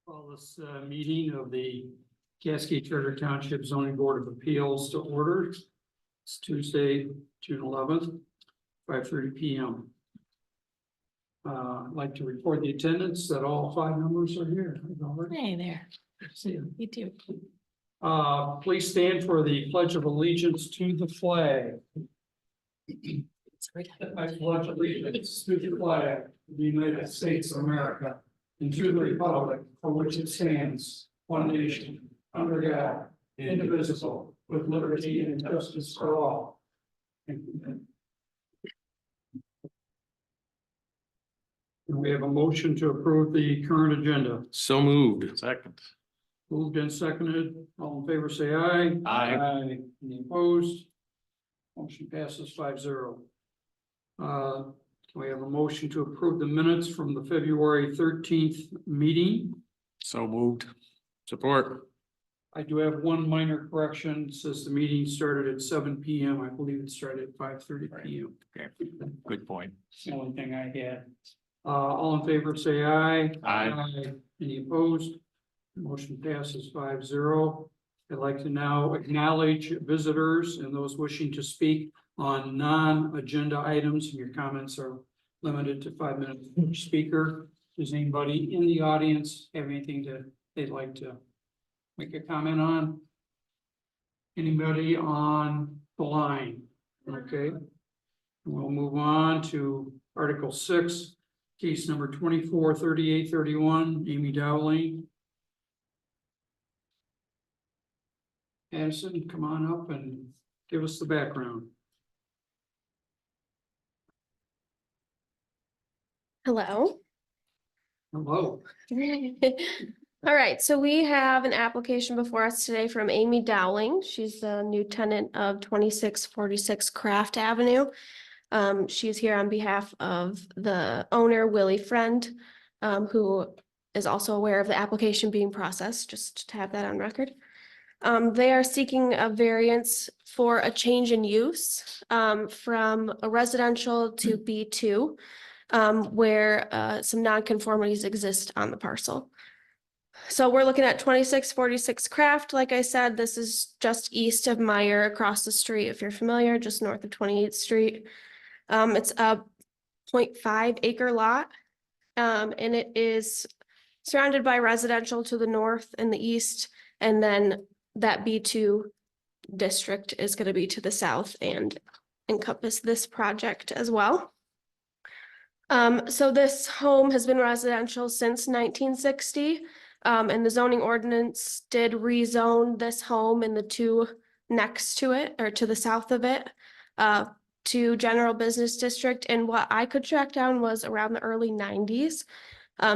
Call this meeting of the Cascade Charter Township Zoning Board of Appeals to order. It's Tuesday, June 11th, 5:30 p.m. I'd like to report the attendance that all 5 members are here. Hey there. See you. You too. Please stand for the Pledge of Allegiance to the flag. I pledge allegiance to the flag of the United States of America and to the republic for which it stands, one nation, under God, indivisible, with liberty and justice for all. And we have a motion to approve the current agenda. So moved. Second. Moved and seconded. All in favor, say aye. Aye. Any opposed? Motion passes 5-0. Can we have a motion to approve the minutes from the February 13th meeting? So moved. Support. I do have one minor correction. It says the meeting started at 7 p.m. I believe it started at 5:30 p.m. Okay. Good point. It's the only thing I had. All in favor, say aye. Aye. Any opposed? Motion passes 5-0. I'd like to now acknowledge visitors and those wishing to speak on non-agenda items. Your comments are limited to 5 minutes per speaker. Does anybody in the audience have anything that they'd like to make a comment on? Anybody on the line? Okay. We'll move on to Article 6, case number 243831, Amy Dowling. Addison, come on up and give us the background. Hello. Hello. All right, so we have an application before us today from Amy Dowling. She's the new tenant of 2646 Craft Avenue. She's here on behalf of the owner, Willie Friend, who is also aware of the application being processed, just to have that on record. They are seeking a variance for a change in use from a residential to B2, where some nonconformities exist on the parcel. So we're looking at 2646 Craft. Like I said, this is just east of Meyer, across the street, if you're familiar, just north of 28th Street. It's a 0.5 acre lot, and it is surrounded by residential to the north and the east, and then that B2 district is going to be to the south and encompass this project as well. So this home has been residential since 1960, and the zoning ordinance did rezone this home and the two next to it, or to the south of it, to general business district. And what I could track down was around the early 90s.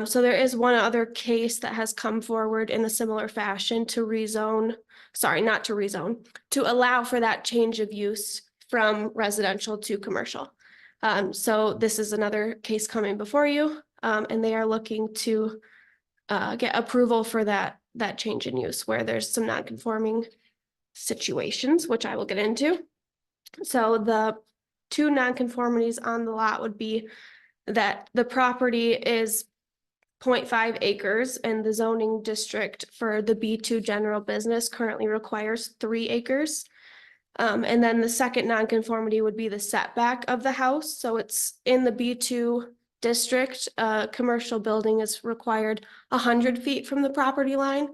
So there is one other case that has come forward in a similar fashion to rezone, sorry, not to rezone, to allow for that change of use from residential to commercial. So this is another case coming before you, and they are looking to get approval for that change in use where there's some non-conforming situations, which I will get into. So the two non-conformities on the lot would be that the property is 0.5 acres and the zoning district for the B2 general business currently requires 3 acres. And then the second nonconformity would be the setback of the house. So it's in the B2 district, commercial building is required 100 feet from the property line.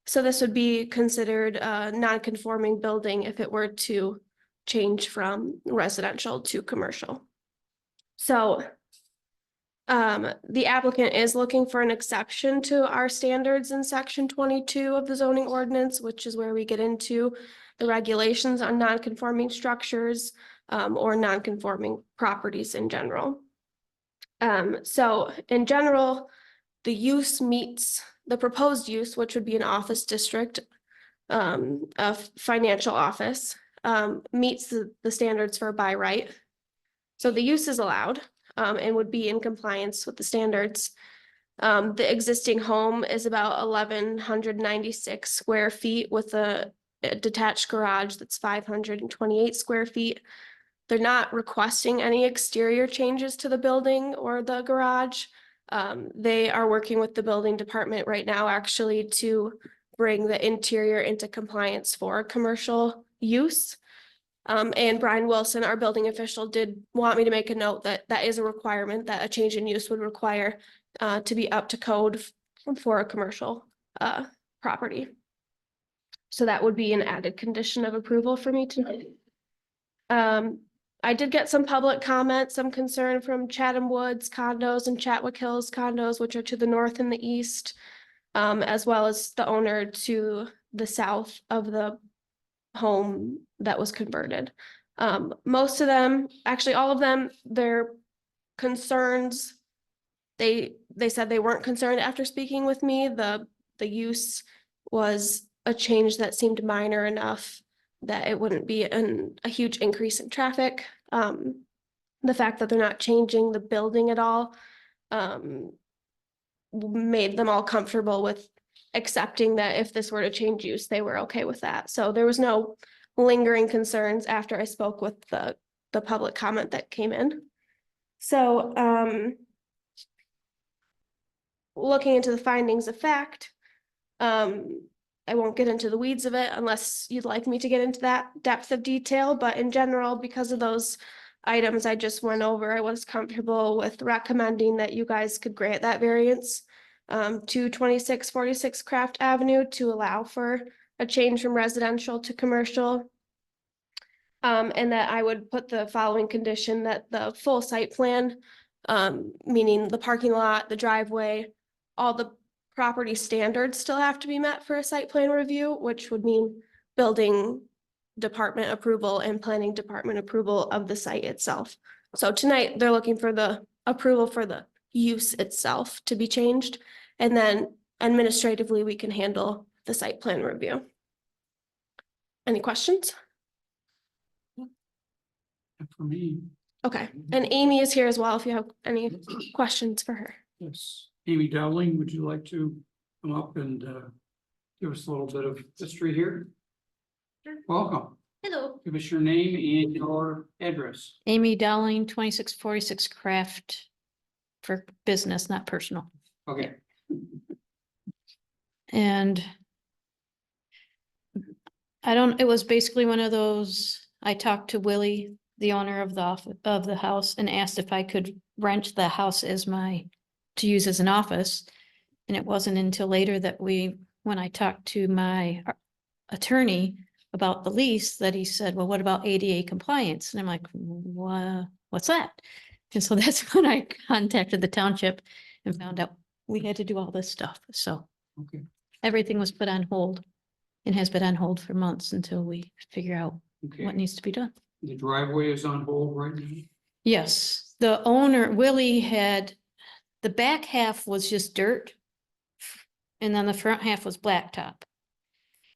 So this would be considered a non-conforming building if it were to change from residential to commercial. So the applicant is looking for an exception to our standards in section 22 of the zoning ordinance, which is where we get into the regulations on non-conforming structures or non-conforming properties in general. So in general, the use meets the proposed use, which would be an office district, a financial office, meets the standards for by right. So the use is allowed and would be in compliance with the standards. The existing home is about 1,196 square feet with a detached garage that's 528 square feet. They're not requesting any exterior changes to the building or the garage. They are working with the building department right now actually to bring the interior into compliance for commercial use. And Brian Wilson, our building official, did want me to make a note that that is a requirement, that a change in use would require to be up to code for a commercial property. So that would be an added condition of approval for me tonight. I did get some public comment, some concern from Chatham Woods condos and Chatwick Hills condos, which are to the north and the east, as well as the owner to the south of the home that was converted. Most of them, actually all of them, their concerns, they said they weren't concerned after speaking with me. The use was a change that seemed minor enough that it wouldn't be a huge increase in traffic. The fact that they're not changing the building at all made them all comfortable with accepting that if this were to change use, they were okay with that. So there was no lingering concerns after I spoke with the public comment that came in. So looking into the findings of fact, I won't get into the weeds of it unless you'd like me to get into that depth of detail, but in general, because of those items I just went over, I was comfortable with recommending that you guys could grant that variance to 2646 Craft Avenue to allow for a change from residential to commercial. And that I would put the following condition, that the full site plan, meaning the parking lot, the driveway, all the property standards still have to be met for a site plan review, which would mean building department approval and planning department approval of the site itself. So tonight they're looking for the approval for the use itself to be changed. And then administratively, we can handle the site plan review. Any questions? For me, Okay, and Amy is here as well if you have any questions for her. yes. Amy Dowling, would you like to come up and give us a little bit of history here? Sure. Welcome. Hello, Give us your name and your address. Amy Dowling, 2646 Craft for business, not personal. Okay, And it was basically one of those, I talked to Willie, the owner of the house, and asked if I could rent the house to use as an office. And it wasn't until later that when I talked to my attorney about the lease, that he said, well, what about ADA compliance? And I'm like, what's that? And so that's when I contacted the township and found out we had to do all this stuff. So okay, everything was put on hold and has been on hold for months until we figure out what okay. needs to be done. The driveway is on hold right now. Yes, the owner, Willie, had, the back half was just dirt. And then the front half was blacktop.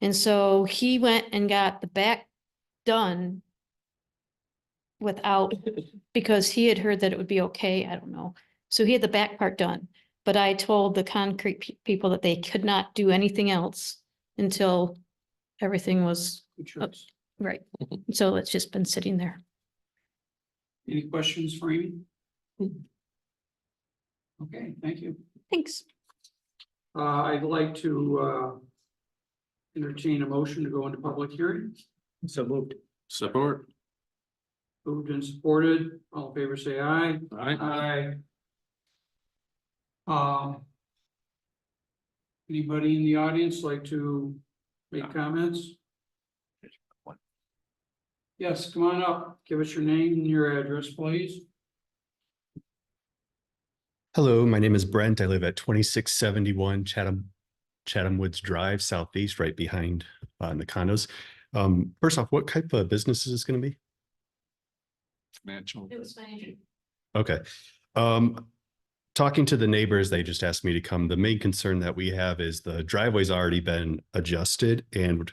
And so he went and got the back done without, because he had heard that it would be okay, I don't know. So he had the back part done, but I told the concrete people that they could not do anything else until everything was Good choice. right. So it's just been sitting there. Any questions for Amy? Okay, thank you. Thanks. I'd like to entertain a motion to go into public hearing. So moved. Support. Moved and supported. All in favor, say aye. Aye. Aye. Anybody in the audience like to make comments? Yes, come on up. Give us your name and your address, please. Hello, my name is Brent. I live at 2671 Chatham Woods Drive, southeast, right behind in the condos. First off, what type of business is this going to be? Financial. It was fine. Okay. Talking to the neighbors, they just asked me to come. The main concern that we have is the driveway's already been adjusted, and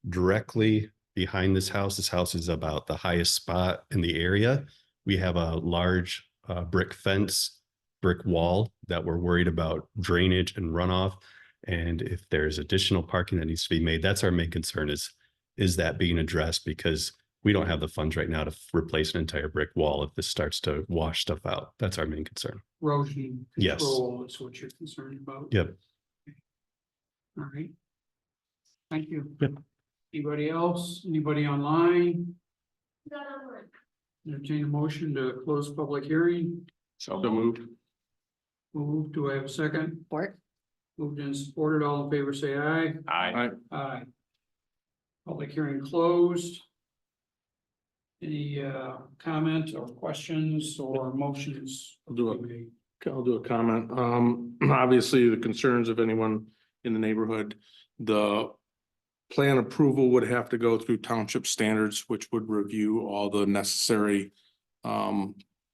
directly behind this house is about the highest spot in the area. We have a large brick wall that we're worried about drainage and runoff. And if there's additional parking that needs to be made, that's our main concern is that being addressed, because we don't have the funds right now to replace an entire brick wall if this starts to wash stuff out. That's our main concern. Erosion Yes. control is what you're concerned about? Yep. All right. Thank you. Yep. Anybody else? Anybody online? Entertain a motion to close public hearing. So moved. Move, do I have a second? Support. Moved and supported, all in favor, say aye. Aye. Aye. Public hearing closed. Any comment or questions or motions? I'll do I'll do a comment. Obviously, the concerns of anyone in the neighborhood, the plan approval would have to go through township standards, which would review all the necessary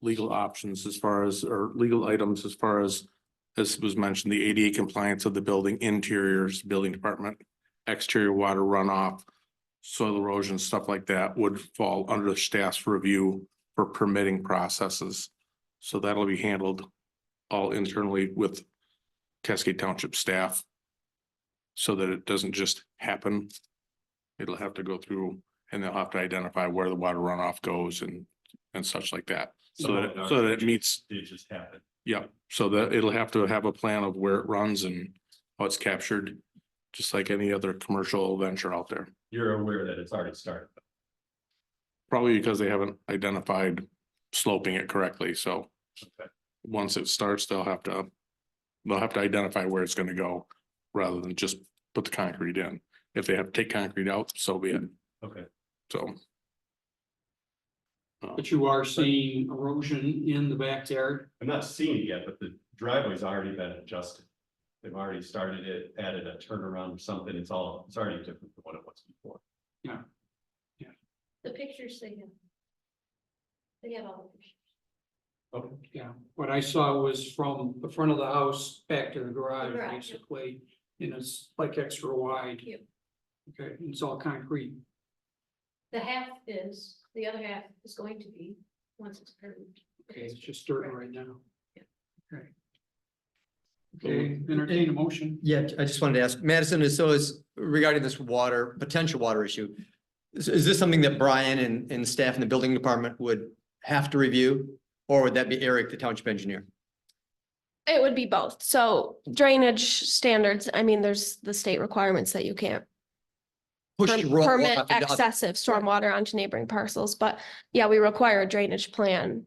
legal options as far as, or legal items as far as was mentioned, the ADA compliance of the building, interiors, building department, exterior water runoff, soil erosion, stuff like that would fall under the staff's review for permitting processes. So that'll be handled all internally with Cascade Township staff. So that it doesn't just happen. It'll have to go through and they'll have to identify where the water runoff goes and such like that. So that it meets. It just happened. Yeah, so that it'll have to have a plan of where it runs and how it's captured, just like any other commercial venture out there. You're aware that it's already started. Probably because they haven't identified sloping it correctly, so. Okay. Once it starts, they'll have to identify where it's gonna go, rather than just put the concrete in. If they have to take concrete out, so be it, Okay. so. But you are seeing erosion in the backyard. I'm not seeing it yet, but the driveway's already been adjusted. They've already started it, added a turnaround or something. It's already different than what it was before. The pictures they have. They have all the pictures. Okay. Yeah, what I saw was from the front of the house back to the garage, Garage, yeah. basically, and it's like extra wide. Yep. Okay, and it's all concrete. The half is, the other half is going to be, once it's approved. Okay, it's just dirt right now. Yeah. Okay. Okay, entertain a motion. Yeah, I just wanted to ask Madison, is regarding this potential water issue. Is this something that Brian and staff in the building department would have to review? Or would that be Eric, the township engineer? It would be both. So drainage standards, I mean, there's the state requirements that you can't permit excessive stormwater onto neighboring parcels, but yeah, we require a drainage plan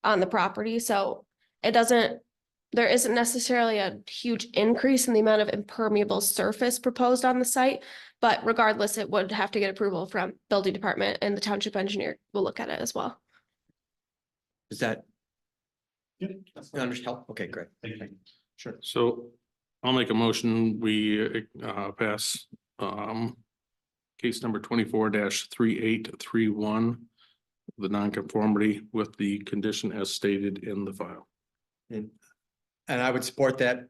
on the property, so there isn't necessarily a huge increase in the amount of impermeable surface proposed on the site, but regardless, it would have to get approval from building department and the township engineer will look at it as well. Is that Yeah. That's fine. understand? Okay, great. Thank you. Sure. So I'll make a motion, we pass case number 24-3831. The nonconformity with the condition as stated in the file. And I would support that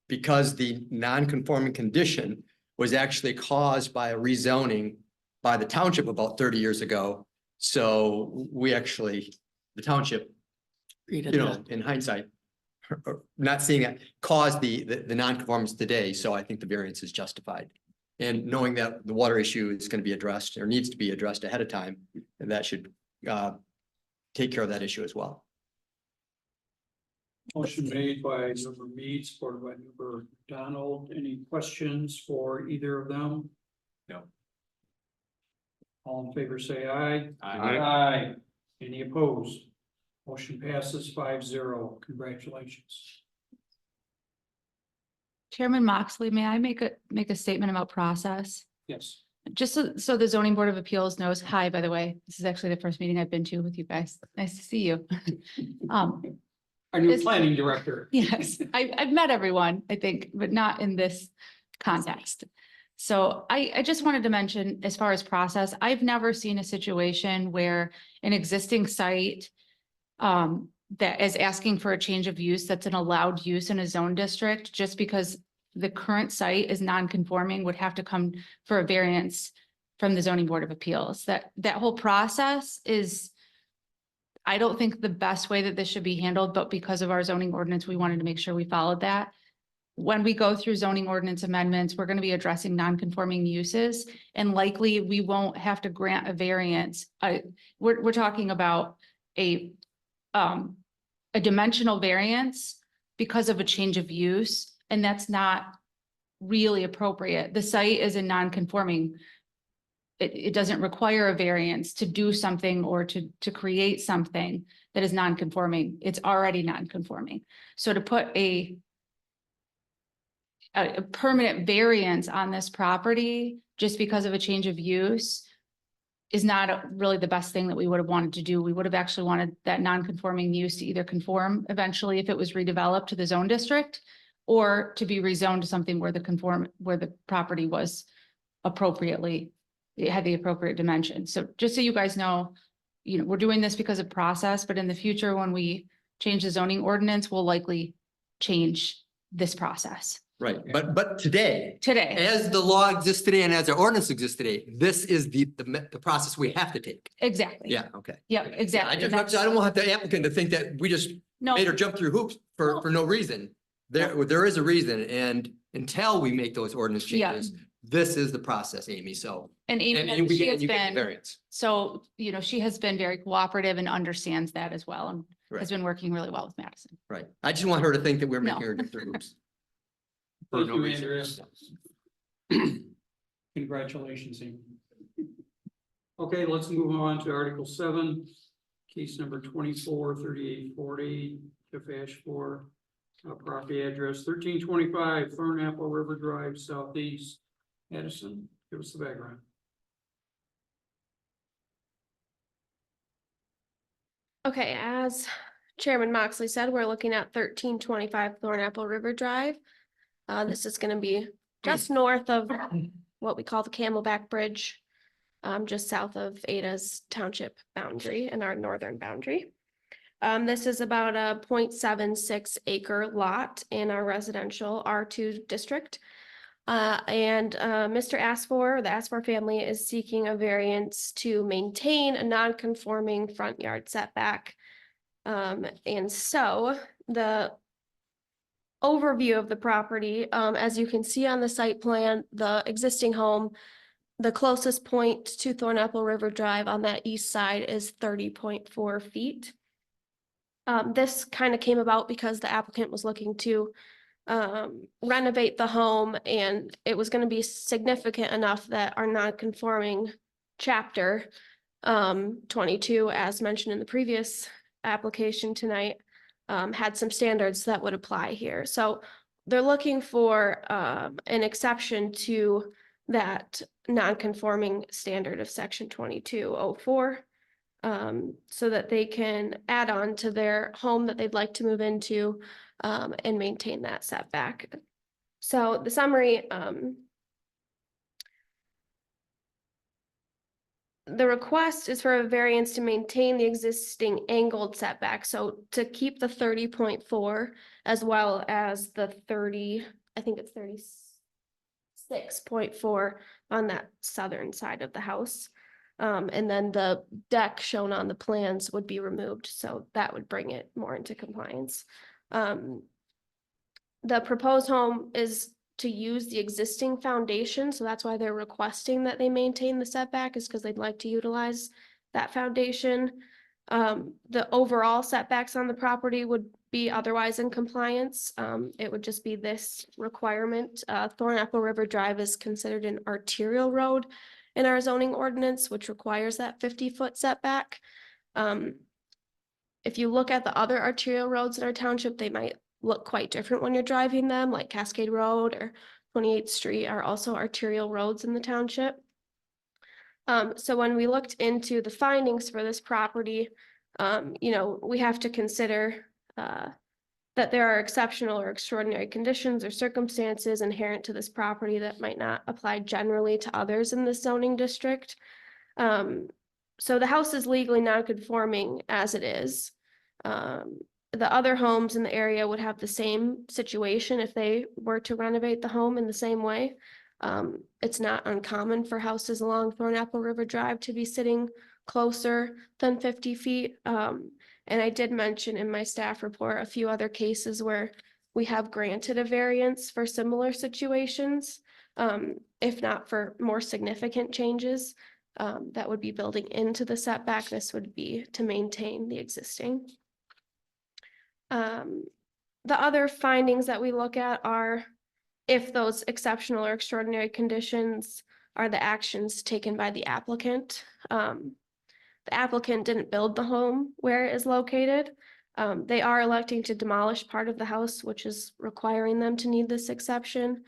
because the non-conforming condition was actually caused by a rezoning by the township about 30 years ago. So we actually, the township, in hindsight, not seeing it caused the non-conformance today. So I think the variance is justified. And knowing that the water issue is going to be addressed or needs to be addressed ahead of time, and that should take care of that issue as well. Motion made by member Mead, supported by member Donald. Any questions for either of them? No. All in favor, say aye. Aye. Aye. Any opposed? Motion passes 5-0. Congratulations. Chairman Moxley, may I make a statement about process? Yes. Just so the zoning board of appeals knows, hi, by the way, this is actually the first meeting I've been to with you guys. Nice to see you. Our new This- planning director. Yes, I've met everyone, I think, but not in this context. So I just wanted to mention, as far as process, I've never seen a situation where an existing site that is asking for a change of use that's an allowed use in a zone district, just because the current site is non-conforming, would have to come for a variance from the zoning board of appeals. That whole process is, I don't think, the best way that this should be handled, but because of our zoning ordinance, we wanted to make sure we followed that. when we go through zoning ordinance amendments, we're going to be addressing non-conforming uses, and likely we won't have to grant a variance. We're talking about a dimensional variance because of a change of use, and that's not really appropriate. The site is a non-conforming. It doesn't require a variance to do something or to create something that is non-conforming. It's already non-conforming. So to put a permanent variance on this property just because of a change of use is not really the best thing that we would have wanted to do. We would have actually wanted that non-conforming use to either conform eventually if it was redeveloped to the zone district, or to be rezoned to something where the property was appropriately, it had the appropriate dimension. So just so you guys know, we're doing this because of process, but in the future, when we change the zoning ordinance, we'll likely change this process. Right, but today, Today, as the law exists today and as our ordinance exists today, this is the process we have to take. exactly. Yeah, okay. Yeah, I exactly. just, I don't want the applicant to think that we just No, made her jump through hoops for no reason. There is a reason, and until we make those ordinance Yeah. changes, this is the process, Amy, so. and And Amy, we she get, has you get the been, variance. so, she has been very cooperative and understands that as well, and Right. has been working really well with Madison. Right, I just want her to think that we're No. making her jump through hoops. For Thank no you, reason. Andrea. Congratulations, Amy. Okay, let's move on to Article 7, case number 243840, Jeff Ashmore. Property address 1325 Thornapple River Drive Southeast, Madison. Give us the background. Okay, as Chairman Moxley said, we're looking at 1325 Thornapple River Drive. This is gonna be just north of what we call the Camelback Bridge, just south of Ada's township boundary and our northern boundary. This is about a 0.76 acre lot in our residential R2 district. Mr. Asfor, the Asfor family, is seeking a variance to maintain a non-conforming front yard setback. And so the overview of the property, as you can see on the site plan, the existing home, the closest point to Thornapple River Drive on that east side is 30.4 feet. This kind of came about because the applicant was looking to renovate the home, and it was going to be significant enough that our non-conforming chapter 22, as mentioned in the previous application tonight, had some standards that would apply here. So they're looking for an exception to that non-conforming standard of section 2204. So that they can add on to their home that they'd like to move into and maintain that setback. So the summary, the request is for a variance to maintain the existing angled setback. So to keep the 30.4 as well as the 30, I think it's 36.4 on that southern side of the house. And then the deck shown on the plans would be removed, so that would bring it more into compliance. The proposed home is to use the existing foundation, so that's why they're requesting that they maintain the setback, is because they'd like to utilize that foundation. The overall setbacks on the property would be otherwise in compliance. It would just be this requirement. Thornapple River Drive is considered an arterial road in our zoning ordinance, which requires that 50-foot setback. If you look at the other arterial roads in our township, they might look quite different when you're driving them, like Cascade Road or 28th Street are also arterial roads in the township. So when we looked into the findings for this property, we have to consider that there are exceptional or extraordinary conditions or circumstances inherent to this property that might not apply generally to others in the zoning district. So the house is legally non-conforming as it is. The other homes in the area would have the same situation if they were to renovate the home in the same way. It's not uncommon for houses along Thornapple River Drive to be sitting closer than 50 feet. And I did mention in my staff report a few other cases where we have granted a variance for similar situations. If not for more significant changes, that would be building into the setback. This would be to maintain the existing. The other findings that we look at are if those exceptional or extraordinary conditions are the actions taken by the applicant. The applicant didn't build the home where it is located. They are electing to demolish part of the house, which is requiring them to need this exception.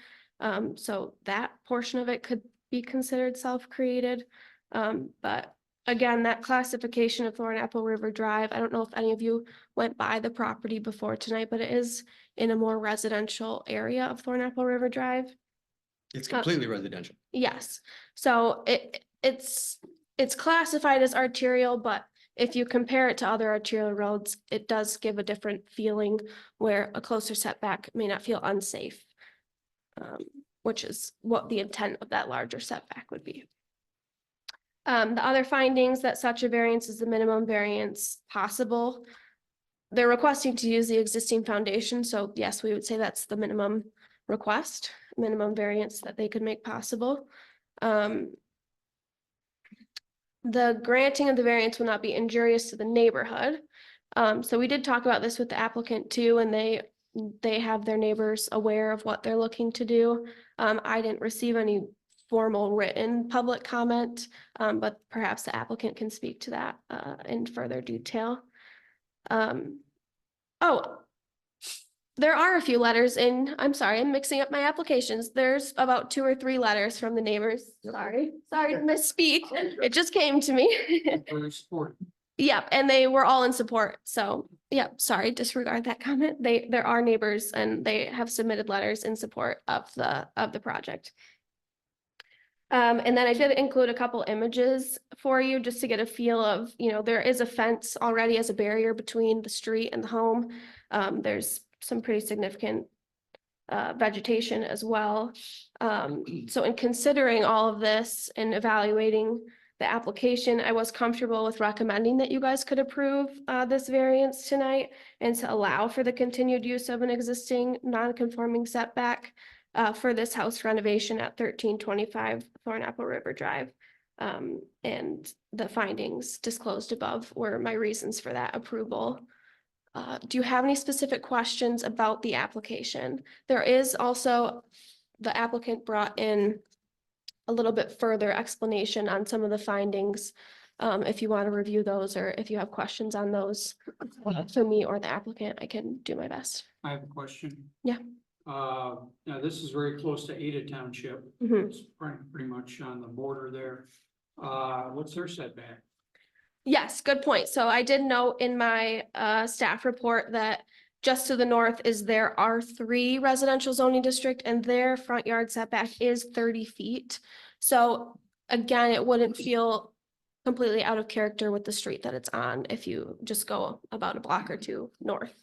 So that portion of it could be considered self-created. But again, that classification of Thornapple River Drive, I don't know if any of you went by the property before tonight, but it is in a more residential area of Thornapple River Drive. It's completely residential. Yes, so it's classified as arterial, but if you compare it to other arterial roads, it does give a different feeling where a closer setback may not feel unsafe. Which is what the intent of that larger setback would be. The other findings that such a variance is the minimum variance possible. They're requesting to use the existing foundation, so yes, we would say that's the minimum request, minimum variance that they could make possible. The granting of the variance will not be injurious to the neighborhood. So we did talk about this with the applicant too, and they have their neighbors aware of what they're looking to do. I didn't receive any formal written public comment, but perhaps the applicant can speak to that in further detail. Oh, there are a few letters in, I'm sorry, I'm mixing up my applications. There's about 2 or 3 letters from the neighbors. Sorry to misspeak. It just came to me. Very supportive. Yep, and they were all in support. So, yep, sorry, disregard that comment. There are neighbors and they have submitted letters in support of the project. And then I did include a couple images for you just to get a feel of, there is a fence already as a barrier between the street and the home. There's some pretty significant vegetation as well. So in considering all of this and evaluating the application, I was comfortable with recommending that you guys could approve this variance tonight and to allow for the continued use of an existing non-conforming setback for this house renovation at 1325 Thornapple River Drive. And the findings disclosed above were my reasons for that approval. Do you have any specific questions about the application? There is also, the applicant brought in a little bit further explanation on some of the findings. If you want to review those or if you have questions on those for me or the applicant, I can do my best. I have a question. Yeah. Now this is very close to Ada Township. Mhm. It's pretty much on the border there. What's their setback? Yes, good point. So I did note in my staff report that just to the north is their R3 residential zoning district and their front yard setback is 30 feet. So again, it wouldn't feel completely out of character with the street that it's on if you just go about a block or two north.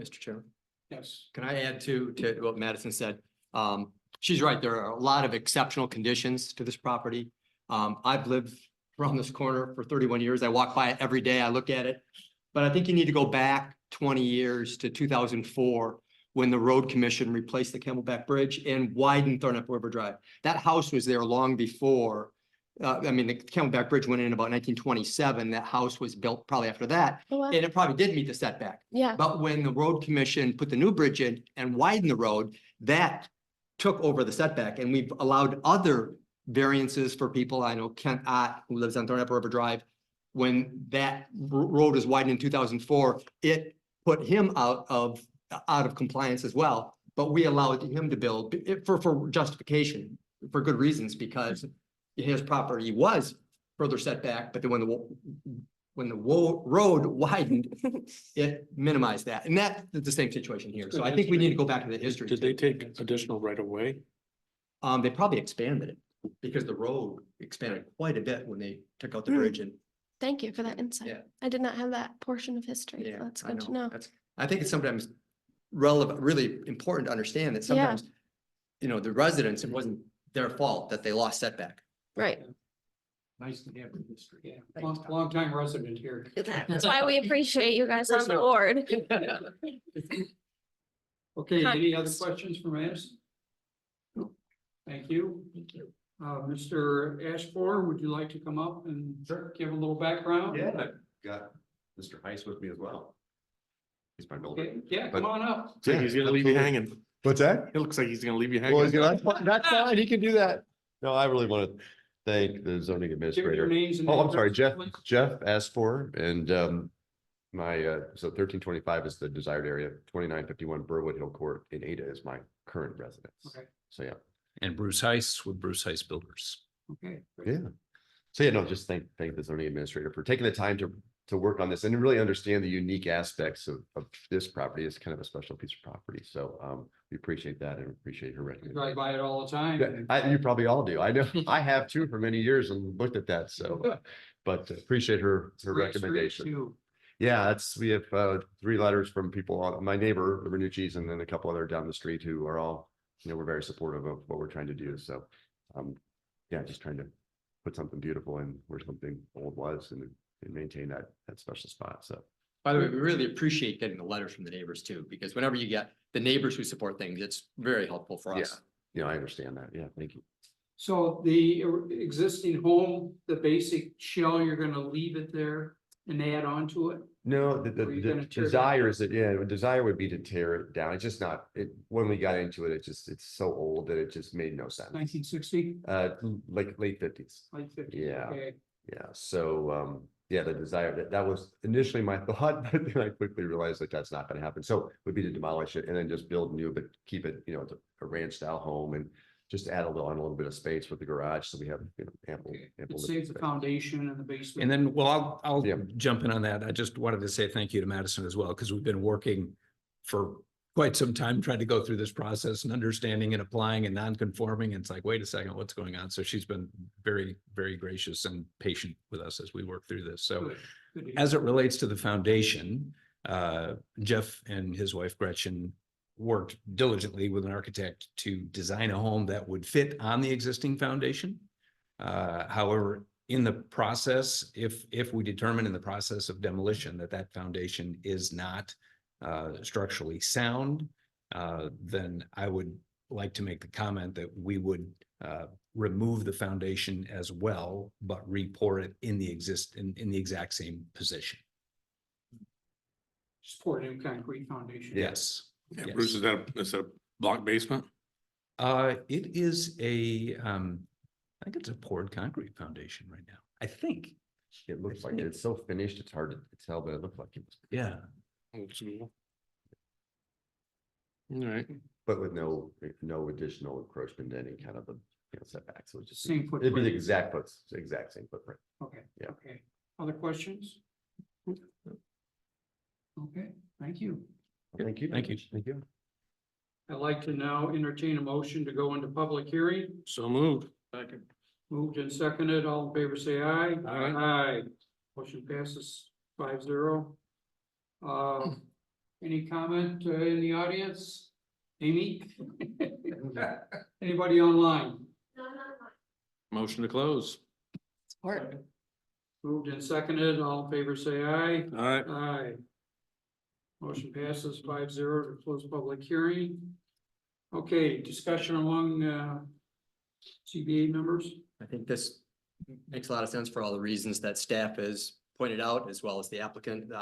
Mr. Chairman, Yes. can I add to what Madison said? She's right. There are a lot of exceptional conditions to this property. I've lived around this corner for 31 years. I walk by it every day. I look at it. But I think you need to go back 20 years to 2004 when the road commission replaced the Camelback Bridge and widened Thornapple River Drive. That house was there long before. The Camelback Bridge went in about 1927. That house was built probably after that. Oh, wow. And it probably did meet the setback. Yeah, But when the road commission put the new bridge in and widened the road, that took over the setback, and we've allowed other variances for people. I know Kent Ott, who lives on Thornapple River Drive. When that road was widened in 2004, it put him out of compliance as well. But we allowed him to build it for justification, for good reasons, because his property was further setback, but then when the road widened, it minimized that. And that's the same situation here. So I think we need to go back to the history. Did they take additional right of way? They probably expanded it because the road expanded quite a bit when they took out the bridge and. thank you for that insight. Yeah. I did not have that portion of history. Yeah, That's I good to know. I think it's sometimes relevant, really important to understand that Yeah. sometimes, the residents, it wasn't their fault that they lost setback. Right. Nice to have a history. Yeah. Long time resident here. That's why we appreciate you guys on the board. Okay, any other Context. questions for Madison? No. Thank you. Thank you. Mr. Ashmore, would you like to come up and give a little background? Got Mr. Heiss with me as well. He's my builder. Okay, yeah, come on up. So he's gonna leave you hanging. What's that? It looks like he's gonna leave you Well, hanging. that's fine, he can do that. No, I really want to thank the zoning Give your administrator. names and. Oh, I'm sorry, Jeff, addresses, Jeff Asfor, and my, so 1325 is the desired area, 2951 Burwood Hill Court in Ada is my current residence. Okay. So, yeah, And Bruce Heiss with Bruce Heiss Builders. Okay. great. yeah. So, yeah, no, just thank the zoning administrator for taking the time to work on this and really understand the unique aspects of this property. It's kind of a special piece of property. So, we appreciate that and appreciate her You recommendation. drive by it all the time. You probably all do. I know, I have too for many years and looked at that, so, but appreciate her Great street, recommendation. too. Yeah, we have 3 letters from people, my neighbor, the Renucci's, and then a couple other down the street who are all, we're very supportive of what we're trying to do. So, yeah, just trying to put something beautiful in where something old was and maintain that special spot. So, By the way, we really appreciate getting the letters from the neighbors too, because whenever you get the neighbors who support things, it's very helpful for us. I understand that. Yeah, thank you. So the existing home, the basic shell, you're gonna leave it there and add on to it? No, the Or you're gonna tear it desire is that, the desire would be to tear it down. It's just not, when we got into it, it's so old that it just made no sense. 1960, Like late 50s. like 50? Yeah. Okay. Yeah, so, the desire, that was initially my thought, but then I quickly realized that that's not gonna happen. So it would be to demolish it and then just build new, but keep it, it's a ranch style home and just add a little bit of space with the garage. So we have, ample. Okay. ample It saves the space. foundation and the basement. And then, well, I'll Yeah. jump in on that. I just wanted to say thank you to Madison as well, because we've been working for quite some time trying to go through this process and understanding and applying and non-conforming. And it's like, wait a second, what's going on? So she's been very, very gracious and patient with us as we work through this. So Good. Good to hear. as it relates to the foundation, Jeff and his wife Gretchen worked diligently with an architect to design a home that would fit on the existing foundation. However, in the process, if we determine in the process of demolition that foundation is not structurally sound, then I would like to make the comment that we would remove the foundation as well, but re-pour it in the exact same position. Just pour new concrete foundation. Yes. Yeah, Yes. Bruce, is that a block basement? It is I think it's a poured concrete foundation right now. I think. It looks like it's so finished, it's hard to tell, but it looked like it was. Yeah. Old school. All right. But with no additional encroachment, any kind of a, setback. So it's just. Same It'd be footprint. the exact same footprint. Okay. Yeah. Okay. Other questions? Okay, thank you. Thank you. Thank you. Thank you. I'd like to now entertain a motion to go into public hearing. So moved. Second. Moved and seconded, all in favor, say aye. Aye. Aye. Motion passes 5-0. Any comment in the audience? Amy? Anybody online? Motion to close. Moved and seconded, all in favor, say aye. All right. Aye. Motion passes 5-0 to close public hearing. Okay, discussion among CBA members. I think this makes a lot of sense for all the reasons that staff has pointed out, as well as the applicant.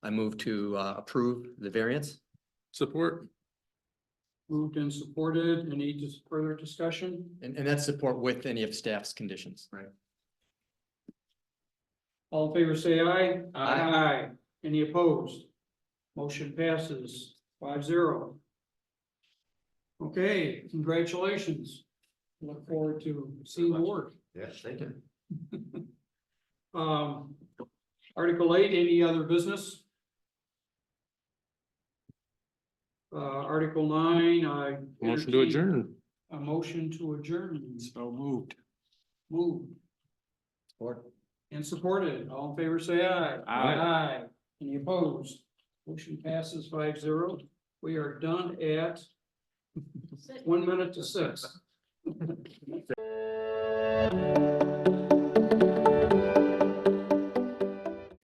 I move to approve the variance. Support. Moved and supported. Any further discussion? And that's support with any of staff's conditions. Right. All in favor, say aye. Aye. Any opposed? Motion passes 5-0. Okay, congratulations. Look forward to seeing the work. Yes, thank you. Article 8, any other business? Article 9, I. Motion to adjourn. A motion to adjourn. So moved. Moved Support. and supported. All in favor, say aye. Aye. Any opposed? Motion passes 5-0. We are done at 1 minute to 6.